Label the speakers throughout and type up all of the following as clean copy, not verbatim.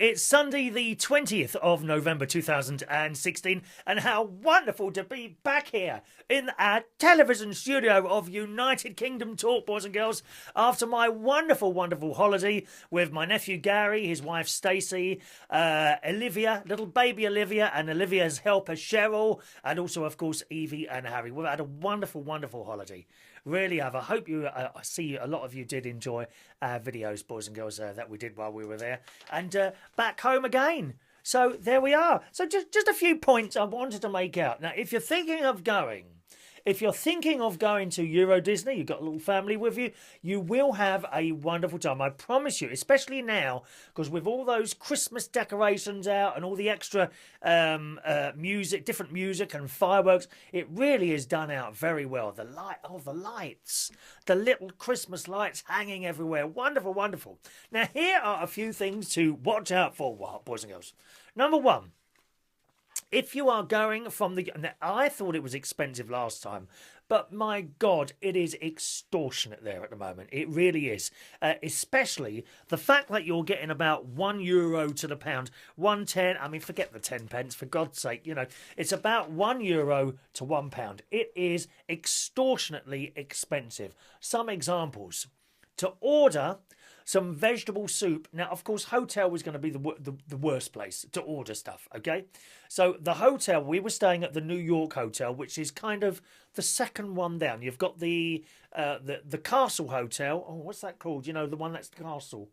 Speaker 1: It's Sunday the 20th of November 2016, and how wonderful to be back here in our television studio of United Kingdom Talk, boys and girls, after my wonderful, wonderful holiday with my nephew Gary, his wife Stacey, Olivia, little baby Olivia, and Olivia's helper Cheryl, and also, of course, Evie and Harry. We've had a wonderful, wonderful holiday. Really have. I hope you, I see a lot of you did enjoy our videos, boys and girls, that we did while we were there. And back home again. So there we are. So just a few points I wanted to make out. Now, if you're thinking of going to Eurodisney, you've got a little family with you, you will have a wonderful time. I promise you, especially now, because with all those Christmas decorations out and all the extra music, different music and fireworks, it really is done out very well. The lights, the little Christmas lights hanging everywhere. Wonderful, wonderful. Now, here are a few things to watch out for, boys and girls. Number one, if you are going from the... Now, I thought it was expensive last time, but my God, it is extortionate there at the moment. It really is. Especially the fact that you're getting about €1 to the pound, 1.10. I mean, forget the 10 pence, for God's sake. You know, it's about €1 to £1. It is extortionately expensive. Some examples. To order some vegetable soup. Now, of course, hotel was going to be the worst place to order stuff, okay? So the hotel, we were staying at the New York Hotel, which is kind of the second one down. You've got the Castle Hotel. Oh, what's that called? You know, the one that's the castle.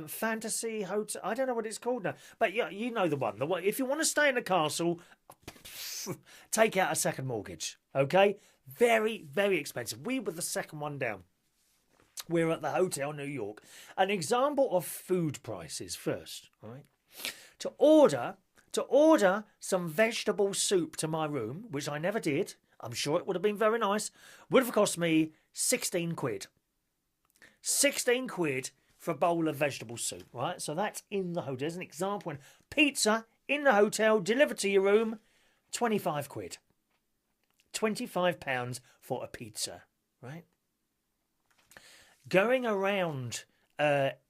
Speaker 1: Fantasy Hotel. I don't know what it's called now. But yeah, you know the one. If you want to stay in the castle, take out a second mortgage, okay? Very, very expensive. We were the second one down. We're at the Hotel New York. An example of food prices first, right? To order some vegetable soup to my room, which I never did, I'm sure it would have been very nice, would have cost me 16 quid. 16 quid for a bowl of vegetable soup, right? So that's in the hotel. There's an example. And pizza in the hotel, delivered to your room, 25 quid. £25 for a pizza, right? Going around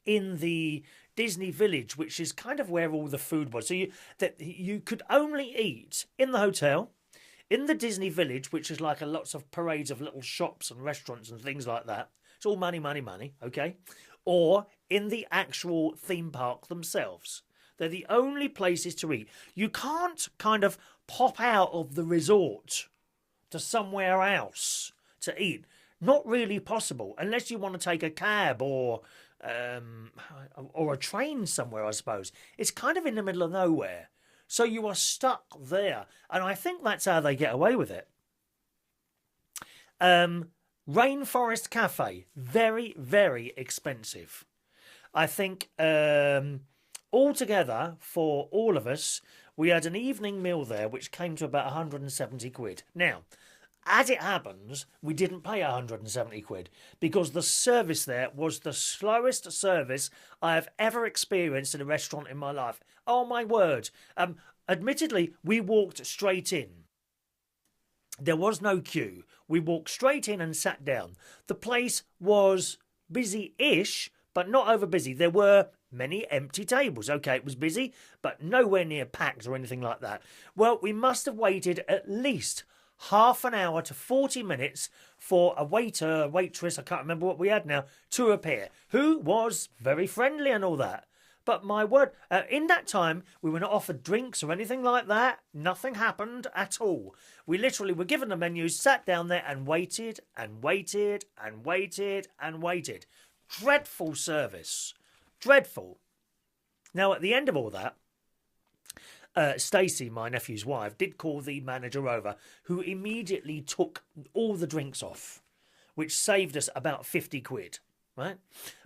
Speaker 1: in the Disney Village, which is kind of where all the food was. So you could only eat in the hotel, in the Disney Village, which is like lots of parades of little shops and restaurants and things like that. It's all money, money, money, okay? Or in the actual theme park themselves. They're the only places to eat. You can't kind of pop out of the resort to somewhere else to eat. Not really possible, unless you want to take a cab or a train somewhere, I suppose. It's kind of in the middle of nowhere. So you are stuck there. And I think that's how they get away with it. Rainforest Cafe, very, very expensive. I think altogether, for all of us, we had an evening meal there, which came to about 170 quid. Now, as it happens, we didn't pay 170 quid because the service there was the slowest service I have ever experienced in a restaurant in my life. Oh, my word. Admittedly, we walked straight in. There was no queue. We walked straight in and sat down. The place was busy-ish, but not over busy. There were many empty tables. Okay, it was busy, but nowhere near packed or anything like that. Well, we must have waited at least half an hour to 40 minutes for a waiter, waitress, I can't remember what we had now, to appear, who was very friendly and all that. But my word, in that time, we were not offered drinks or anything like that. Nothing happened at all. We literally were given the menus, sat down there and waited and waited and waited and waited. Dreadful service. Dreadful. Now, at the end of all that, Stacey, my nephew's wife, did call the manager over, who immediately took all the drinks off, which saved us about 50 quid, right?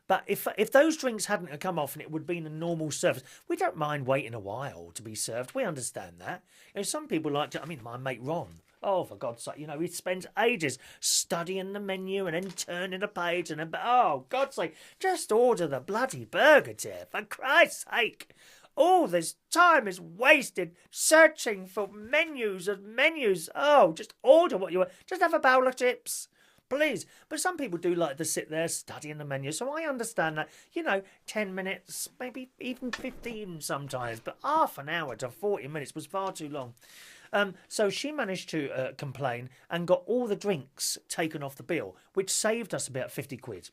Speaker 1: But if those drinks hadn't come off and it would have been a normal service, we don't mind waiting a while to be served. We understand that. You know, some people like to, I mean, my mate Ron, oh, for God's sake, you know, he spends ages studying the menu and then turning a page and then, oh, God's sake, just order the bloody burger, dear, for Christ's sake. All this time is wasted searching for menus and menus. Oh, just order what you want. Just have a bowl of chips. please. But some people do like to sit there studying the menu, so I understand that. 10 minutes, maybe even 15 sometimes, but half an hour to 40 minutes was far too long. So she managed to complain and got all the drinks taken off the bill, which saved us about 50 quid.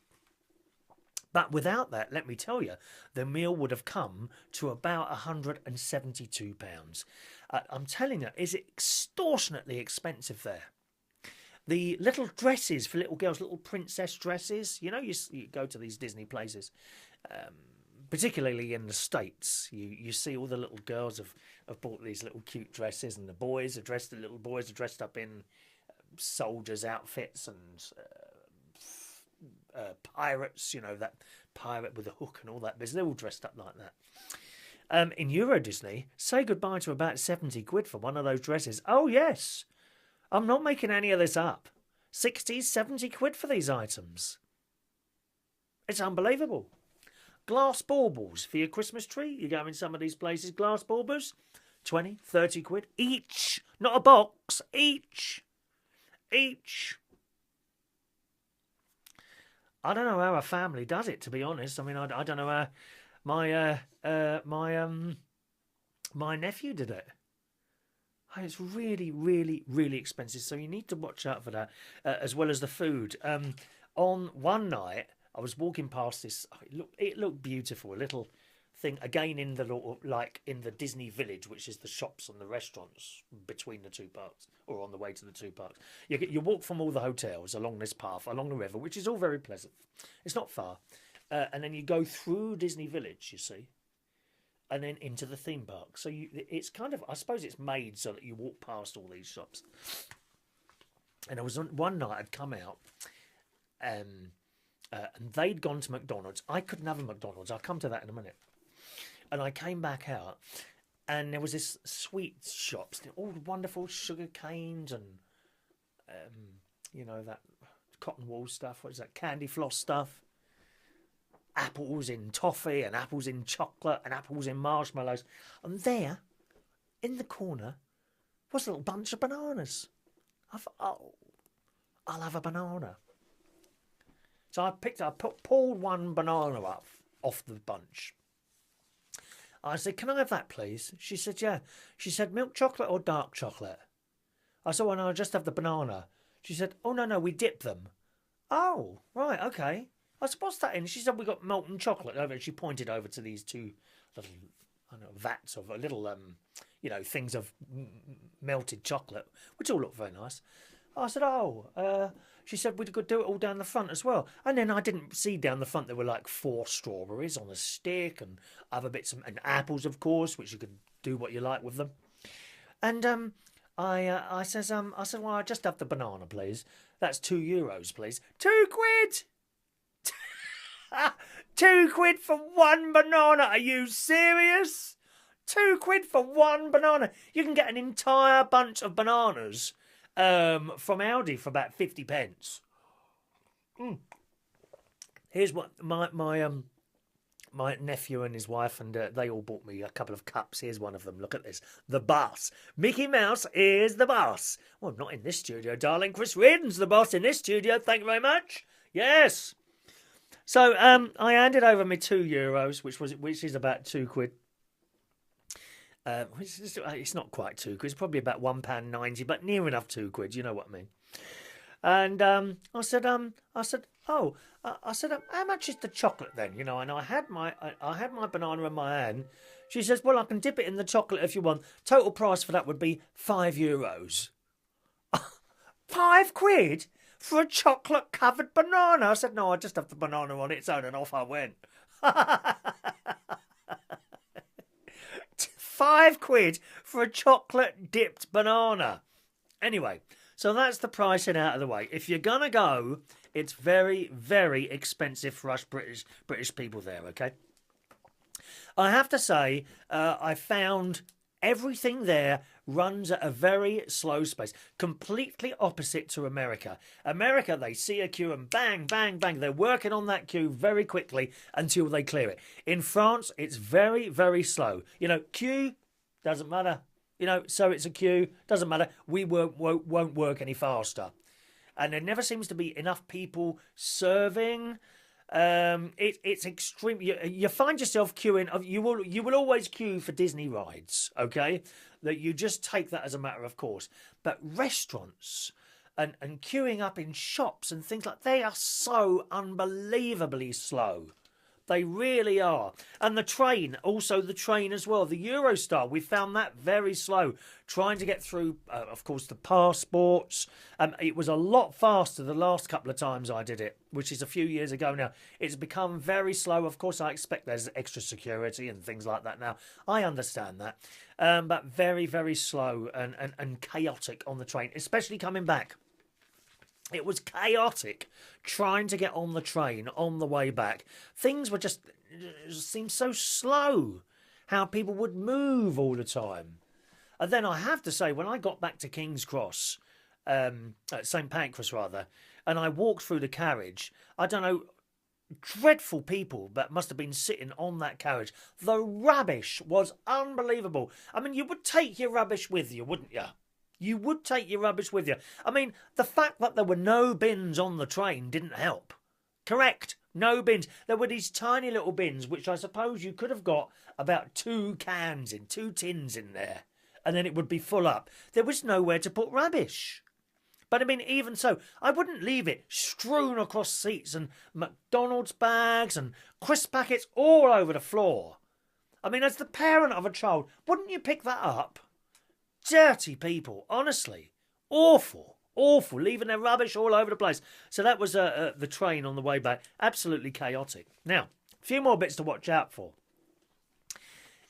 Speaker 1: But without that, let me tell you, the meal would have come to about £172. I'm telling you, it's extortionately expensive there. The little dresses for little girls, little princess dresses, you go to these Disney places, particularly in the States, you see all the little girls have bought these little cute dresses, and the little boys are dressed up in soldiers' outfits and pirates, that pirate with a hook and all that business. They're all dressed up like that. In Eurodisney, say goodbye to about 70 quid for one of those dresses. Oh, yes. I'm not making any of this up. 60, 70 quid for these items. It's unbelievable. Glass baubles for your Christmas tree. You go in some of these places, glass baubles, 20, 30 quid each. Not a box, each. I don't know how a family does it, to be honest. I mean, I don't know how my nephew did it. It's really, really, really expensive, so you need to watch out for that, as well as the food. On one night, I was walking past this. It looked beautiful. A little thing again in the Disney Village, which is the shops and the restaurants between the two parks, or on the way to the two parks. You walk from all the hotels along this path, along the river, which is all very pleasant. It's not far, and then you go through Disney Village, you see, and then into the theme park. So it's kind of, I suppose it's made so that you walk past all these shops. And there was one night I'd come out, and they'd gone to McDonald's. I couldn't have a McDonald's. I'll come to that in a minute. And I came back out, and there was this sweet shops, all wonderful sugar canes and, that cotton wool stuff. What is that? Candy floss stuff. Apples in toffee and apples in chocolate and apples in marshmallows. And there, in the corner, was a little bunch of bananas. I thought, oh, I'll have a banana. So I pulled one banana up off the bunch. I said, can I have that, please? She said, yeah. She said, milk chocolate or dark chocolate? I said, well, no, I'll just have the banana. She said, oh, no, we dip them. Oh, right, okay. I said, what's that in? She said, we got molten chocolate over. She pointed over to these two little, vats of little, things of melted chocolate, which all looked very nice. I said, she said we could do it all down the front as well. And then I didn't see down the front there were like 4 strawberries on a stick and other bits and apples, of course, which you could do what you like with them. And I said, well, I'll just have the banana, please. That's €2, please. 2 quid! 2 quid for one banana? Are you serious? 2 quid for one banana? You can get an entire bunch of bananas from Aldi for about 50 pence. Here's what my nephew and his wife and they all bought me a couple of cups. Here's one of them. Look at this. The boss. Mickey Mouse is the boss. Well, not in this studio, darling. Chris Reardon's the boss in this studio. Thank you very much. Yes. So I handed over my €2, which is about 2 quid. It's not quite 2 quid. It's probably about £1.90, but near enough 2 quid. You know what I mean. And I said, how much is the chocolate then? And I had my banana in my hand. She says, well, I can dip it in the chocolate if you want. Total price for that would be €5. 5 quid for a chocolate covered banana? I said, no, I just have the banana on its own, and off I went. 5 quid for a chocolate dipped banana. Anyway, so that's the pricing out of the way. If you're gonna go, it's very, very expensive for us British people there, okay? I have to say, I found everything there runs at a very slow pace, completely opposite to America. America, they see a queue and bang, bang, bang. They're working on that queue very quickly until they clear it. In France, it's very, very slow. Queue, doesn't matter. So it's a queue, doesn't matter. We won't work any faster. and there never seems to be enough people serving. It's extreme. You find yourself queuing. You will always queue for Disney rides. Okay, that you just take that as a matter of course. But restaurants and queuing up in shops and things like, they are so unbelievably slow. They really are. And the train, also the train as well. The Eurostar, we found that very slow. Trying to get through, of course, the passports. It was a lot faster the last couple of times I did it, which is a few years ago now. It's become very slow. Of course, I expect there's extra security and things like that now. I understand that. But very, very slow and chaotic on the train, especially coming back. It was chaotic trying to get on the train on the way back. Things were just seemed so slow, how people would move all the time. And then I have to say, when I got back to King's Cross, St Pancras rather, and I walked through the carriage, I don't know, dreadful people that must have been sitting on that carriage. The rubbish was unbelievable. I mean, you would take your rubbish with you, wouldn't you? You would take your rubbish with you. I mean, the fact that there were no bins on the train didn't help. Correct. No bins. There were these tiny little bins, which I suppose you could have got about 2 cans in, 2 tins in there, and then it would be full up. There was nowhere to put rubbish. But I mean, even so, I wouldn't leave it strewn across seats and McDonald's bags and crisp packets all over the floor. I mean, as the parent of a child, wouldn't you pick that up? Dirty people, honestly. Awful, leaving their rubbish all over the place. So that was the train on the way back. Absolutely chaotic. Now, a few more bits to watch out for.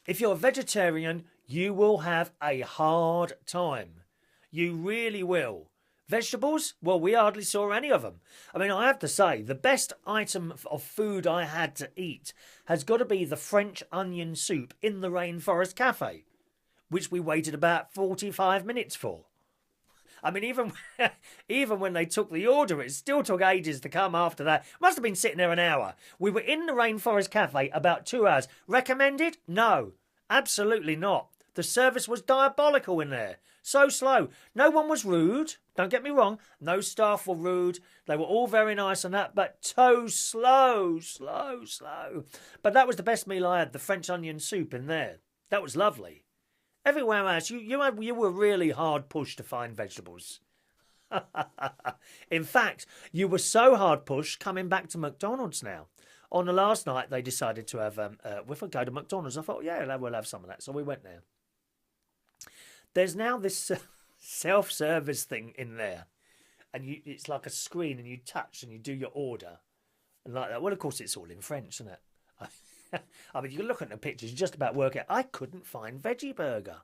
Speaker 1: If you're a vegetarian, you will have a hard time. You really will. Vegetables? Well, we hardly saw any of them. I mean, I have to say, the best item of food I had to eat has got to be the French onion soup in the Rainforest Cafe, which we waited about 45 minutes for. I mean, even when they took the order, it still took ages to come after that. Must have been sitting there an hour. We were in the Rainforest Cafe about 2 hours. Recommended? No, absolutely not. The service was diabolical in there. So slow. No one was rude. Don't get me wrong. No staff were rude. They were all very nice and that, but so slow. But that was the best meal I had, the French onion soup in there. That was lovely. Everywhere else, you were really hard pushed to find vegetables. In fact, you were so hard pushed coming back to McDonald's now. On the last night, they decided to have, if I go to McDonald's, I thought, yeah, we'll have some of that. So we went there. There's now this self-service thing in there. And it's like a screen and you touch and you do your order. And like that. Well, of course, it's all in French, isn't it? I mean, you can look at the pictures, just about work it. I couldn't find veggie burger.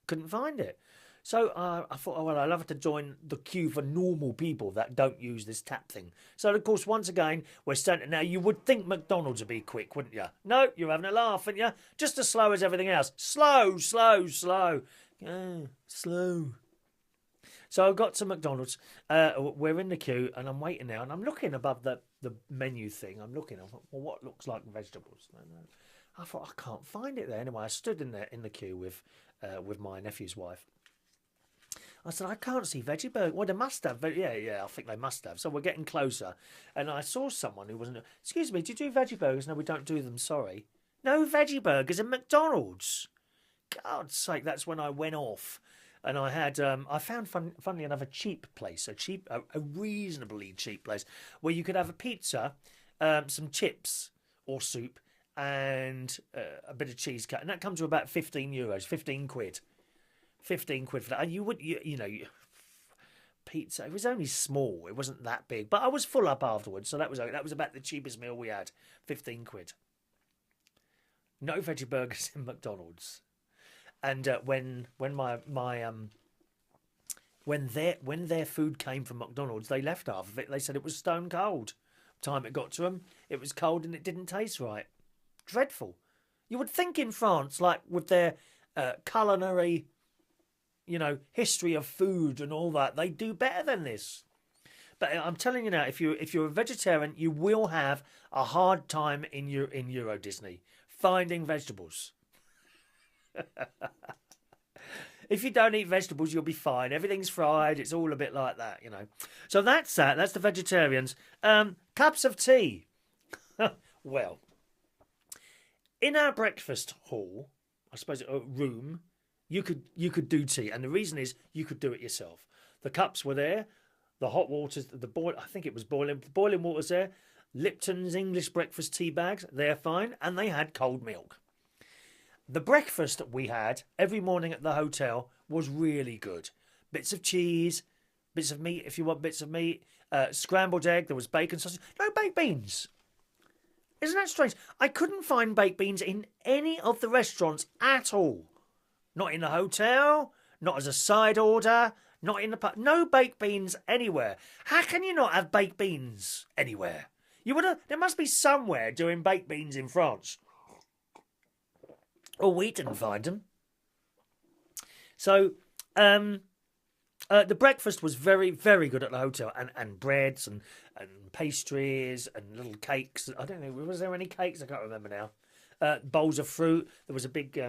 Speaker 1: Couldn't find it. So I thought, oh, well, I'll have to join the queue for normal people that don't use this tap thing. So, of course, once again, we're starting. Now, you would think McDonald's would be quick, wouldn't you? No, you're having a laugh, aren't you? Just as slow as everything else. Slow. Oh, slow. So I got to McDonald's. We're in the queue, and I'm waiting now, and I'm looking above the menu thing. I'm thought, well, what looks like vegetables? I thought, I can't find it there. Anyway, I stood in the queue with my nephew's wife. I said, I can't see veggie burger. Well, they must have. But yeah, I think they must have. So we're getting closer, and I saw someone who wasn't. Excuse me, do you do veggie burgers? No, we don't do them. Sorry. No veggie burgers in McDonald's. God's sake, that's when I went off. And I had, I found, funnily enough, a cheap place, a reasonably cheap place, where you could have a pizza, some chips or soup, and a bit of cheese cut. And that comes to about €15, 15 quid. 15 quid for that. And you would, pizza, it was only small, it wasn't that big. But I was full up afterwards, so that was about the cheapest meal we had, 15 quid. No veggie burgers in McDonald's. And when their food came from McDonald's, they left half of it. They said it was stone cold. Time it got to them, it was cold and it didn't taste right. Dreadful. You would think in France, like with their culinary, history of food and all that, they do better than this. But I'm telling you now, if you're a vegetarian, you will have a hard time in Eurodisney finding vegetables. If you don't eat vegetables, you'll be fine. Everything's fried. It's all a bit like that, you know. So that's that. That's the vegetarians. Cups of tea. Well, in our breakfast hall, I suppose room, you could do tea, and the reason is you could do it yourself. The cups were there, the hot waters, I think it was boiling water's there. Lipton's English breakfast tea bags, they're fine, and they had cold milk. The breakfast that we had every morning at the hotel was really good. Bits of cheese, bits of meat if you want bits of meat, scrambled egg, there was bacon sausage, no baked beans. Isn't that strange? I couldn't find baked beans in any of the restaurants at all. Not in the hotel, not as a side order, not in the pub. No baked beans anywhere. How can you not have baked beans anywhere? There must be somewhere doing baked beans in France. Well, we didn't find them. So, the breakfast was very, very good at the hotel, and breads and pastries and little cakes. I don't know, was there any cakes? I can't remember now. Bowls of fruit. There was a big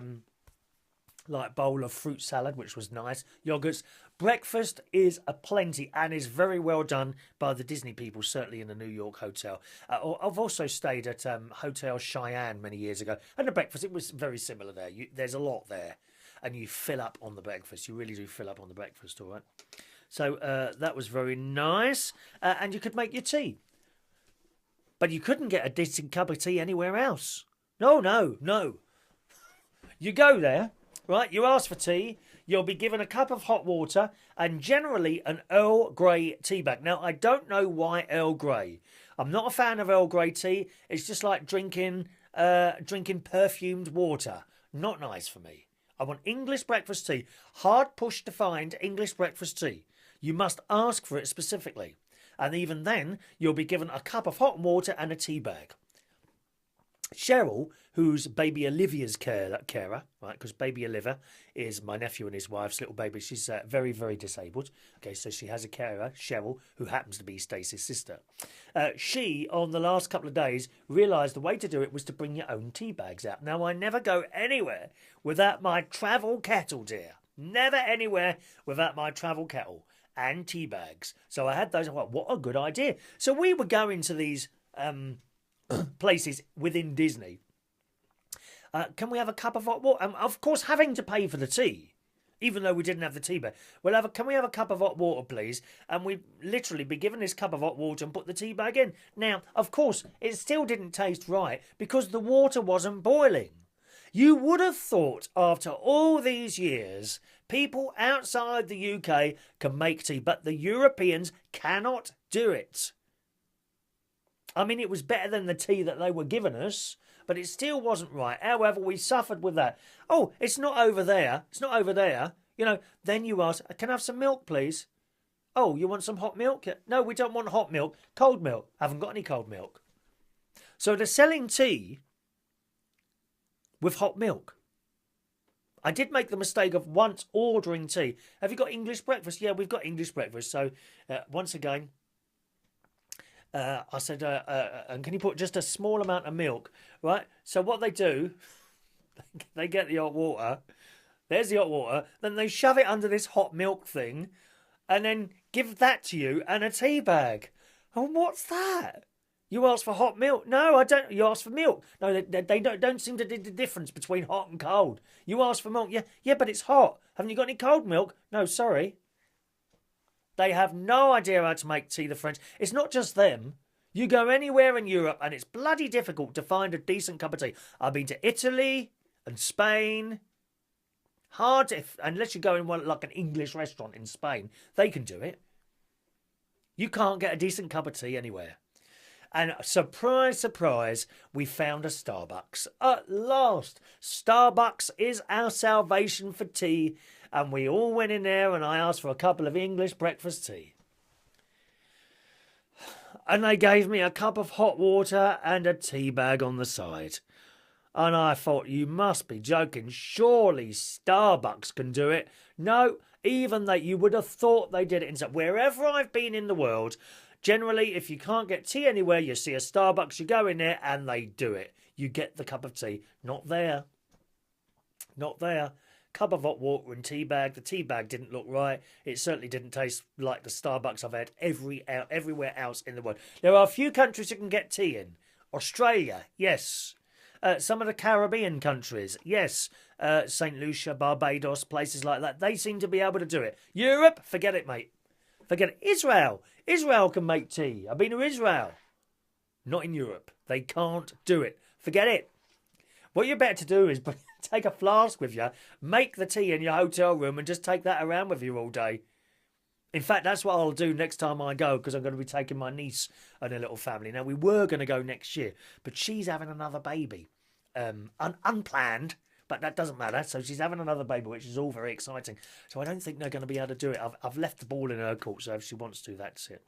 Speaker 1: bowl of fruit salad, which was nice. Yogurts. Breakfast is a plenty and is very well done by the Disney people, certainly in the New York hotel. I've also stayed at Hotel Cheyenne many years ago, and the breakfast, it was very similar there. There's a lot there, and you fill up on the breakfast. You really do fill up on the breakfast, all right? So that was very nice, and you could make your tea. But you couldn't get a decent cup of tea anywhere else. No. You go there, right? You ask for tea. You'll be given a cup of hot water and generally an Earl Grey tea bag. Now, I don't know why Earl Grey. I'm not a fan of Earl Grey tea. It's just like drinking perfumed water. Not nice for me. I want English breakfast tea. Hard push to find English breakfast tea. You must ask for it specifically. And even then, you'll be given a cup of hot water and a tea bag. Cheryl, who's baby Olivia's carer, right, because baby Olivia is my nephew and his wife's little baby. She's very, very disabled. Okay, so she has a carer, Cheryl, who happens to be Stacey's sister. She, on the last couple of days, realised the way to do it was to bring your own tea bags out. Now, I never go anywhere without my travel kettle, dear. Never anywhere without my travel kettle and tea bags. So I had those. I thought, what a good idea. So we were going to these places within Disney. Can we have a cup of hot water? Of course, having to pay for the tea, even though we didn't have the tea bag. Can we have a cup of hot water, please? And we literally be given this cup of hot water and put the tea bag in. Now, of course, it still didn't taste right because the water wasn't boiling. You would have thought after all these years, people outside the UK can make tea, but the Europeans cannot do it. I mean, it was better than the tea that they were giving us, but it still wasn't right. However, we suffered with that. Oh, it's not over there. It's not over there. You know, then you ask, can I have some milk, please? Oh, you want some hot milk? No, we don't want hot milk. Cold milk. Haven't got any cold milk. So they're selling tea with hot milk. I did make the mistake of once ordering tea. Have you got English breakfast? Yeah, we've got English breakfast. So once again, I said, and can you put just a small amount of milk, right? So what they do, they get the hot water. There's the hot water. Then they shove it under this hot milk thing and then give that to you and a tea bag. Oh, what's that? You ask for hot milk? No, I don't. You ask for milk. No, they don't seem to do the difference between hot and cold. You ask for milk. Yeah, but it's hot. Haven't you got any cold milk? No, sorry. They have no idea how to make tea, the French. It's not just them. You go anywhere in Europe and it's bloody difficult to find a decent cup of tea. I've been to Italy and Spain. Hard unless you go in one like an English restaurant in Spain. They can do it. You can't get a decent cup of tea anywhere. And surprise, surprise, we found a Starbucks. At last, Starbucks is our salvation for tea. And we all went in there and I asked for a couple of English breakfast tea. And they gave me a cup of hot water and a tea bag on the side. And I thought, you must be joking. Surely Starbucks can do it. No, even that you would have thought they did it. And so wherever I've been in the world, generally, if you can't get tea anywhere, you see a Starbucks, you go in there and they do it. You get the cup of tea. Not there. Not there. cup of hot water and tea bag. The tea bag didn't look right. It certainly didn't taste like the Starbucks I've had everywhere else in the world. There are a few countries you can get tea in. Australia, yes. Some of the Caribbean countries, yes. St. Lucia, Barbados, places like that. They seem to be able to do it. Europe, forget it, mate. Forget it. Israel can make tea. I've been to Israel. Not in Europe. They can't do it. Forget it. What you're better to do is take a flask with you, make the tea in your hotel room and just take that around with you all day. In fact, that's what I'll do next time I go, because I'm going to be taking my niece and her little family. Now, we were going to go next year, but she's having another baby. Unplanned, but that doesn't matter. So she's having another baby, which is all very exciting. So I don't think they're going to be able to do it. I've left the ball in her court, so if she wants to, that's it.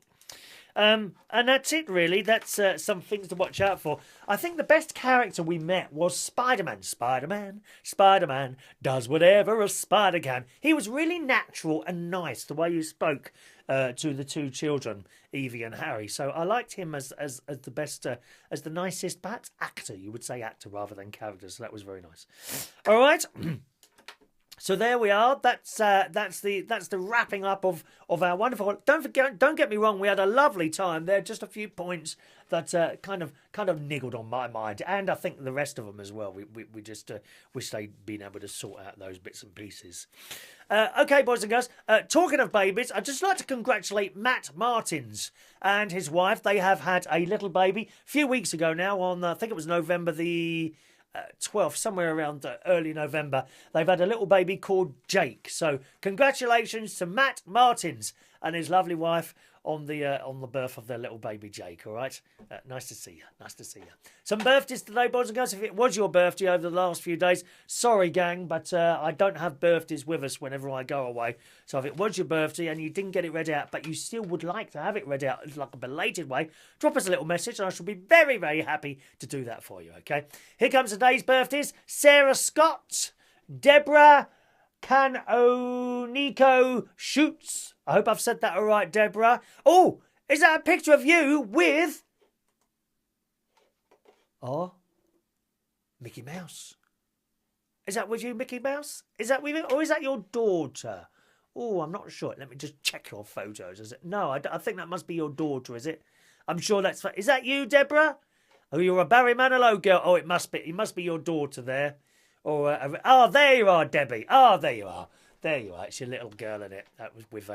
Speaker 1: And that's it, really. That's some things to watch out for. I think the best character we met was Spider-Man. Spider-Man does whatever a spider can. He was really natural and nice, the way you spoke to the two children, Evie and Harry. So I liked him as the best, as the nicest, perhaps actor. You would say actor rather than character. So that was very nice. All right. So there we are. That's the wrapping up of our wonderful. Don't get me wrong. We had a lovely time. There are just a few points that kind of niggled on my mind, and I think the rest of them as well. We just wish they'd been able to sort out those bits and pieces. Okay, boys and girls. Talking of babies, I'd just like to congratulate Matt Martins and his wife. They have had a little baby a few weeks ago now. On I think it was November the 12th, somewhere around early November. They've had a little baby called Jake. So congratulations to Matt Martins and his lovely wife on the birth of their little baby Jake. All right, nice to see you. Nice to see you. Some birthdays today, boys and girls. If it was your birthday over the last few days, sorry, gang, but I don't have birthdays with us whenever I go away. So if it was your birthday and you didn't get it read out, but you still would like to have it read out like a belated way, drop us a little message and I shall be very, very happy to do that for you. Okay. Here comes today's birthdays: Sarah Scott, Debra, Canonico, Schultz. I hope I've said that all right, Debra. Oh, is that a picture of you with... Oh, Mickey Mouse. Is that with you, Mickey Mouse? Is that with you? Or is that your daughter? Oh, I'm not sure. Let me just check your photos. Is it? No, I think that must be your daughter, is it? I'm sure that's... Is that you, Debra? Oh, you're a Barry Manilow girl. Oh, it must be. It must be your daughter there. Or oh, there you are, Debbie. Oh, there you are. There you are. It's your little girl in it. That was with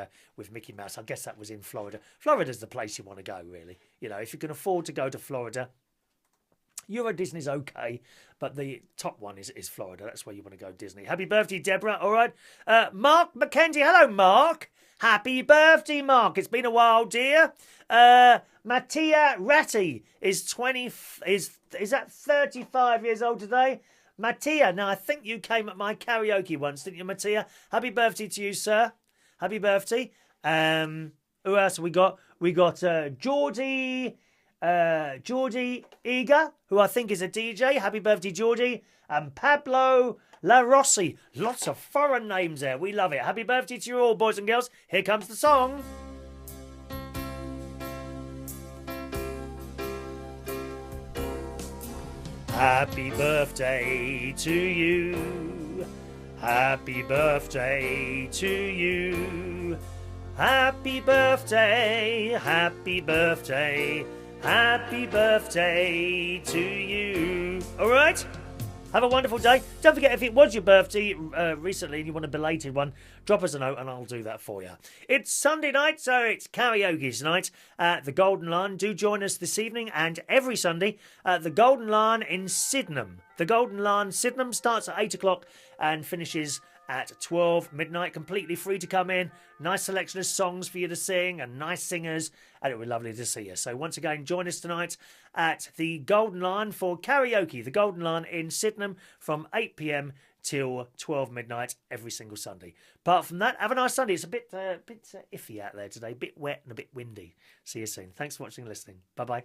Speaker 1: Mickey Mouse. I guess that was in Florida. Florida's the place you want to go, really. You know, if you can afford to go to Florida, Eurodisney's okay, but the top one is Florida. That's where you want to go, Disney. Happy birthday, Debra. All right. Mark McKenzie. Hello, Mark. Happy birthday, Mark. It's been a while, dear. Mattia Ratti is that 35 years old today? Mattia, now I think you came at my karaoke once, didn't you, Mattia? Happy birthday to you, sir. Happy birthday. Who else have we got? We got Jordi Egea, who I think is a DJ. Happy birthday, Jordi. And Pablo Larossi. Lots of foreign names there. We love it. Happy birthday to you all, boys and girls. Here comes the song. Happy birthday to you. Happy birthday to you. Happy birthday, happy birthday, happy birthday to you. All right? Have a wonderful day. Don't forget, if it was your birthday recently and you want a belated one, drop us a note and I'll do that for you. It's Sunday night, so it's karaoke's night at the Golden Lion. Do join us this evening and every Sunday at the Golden Lion in Sydenham. The Golden Lion Sydenham starts at 8 o'clock and finishes at 12 midnight. Completely free to come in. Nice selection of songs for you to sing and nice singers. And it would be lovely to see you. So once again, join us tonight at the Golden Lion for karaoke. The Golden Lion in Sydenham from 8 p.m. till 12 midnight every single Sunday. Apart from that, have a nice Sunday. It's a bit iffy out there today. A bit wet and a bit windy. See you soon. Thanks for watching and listening. Bye-bye.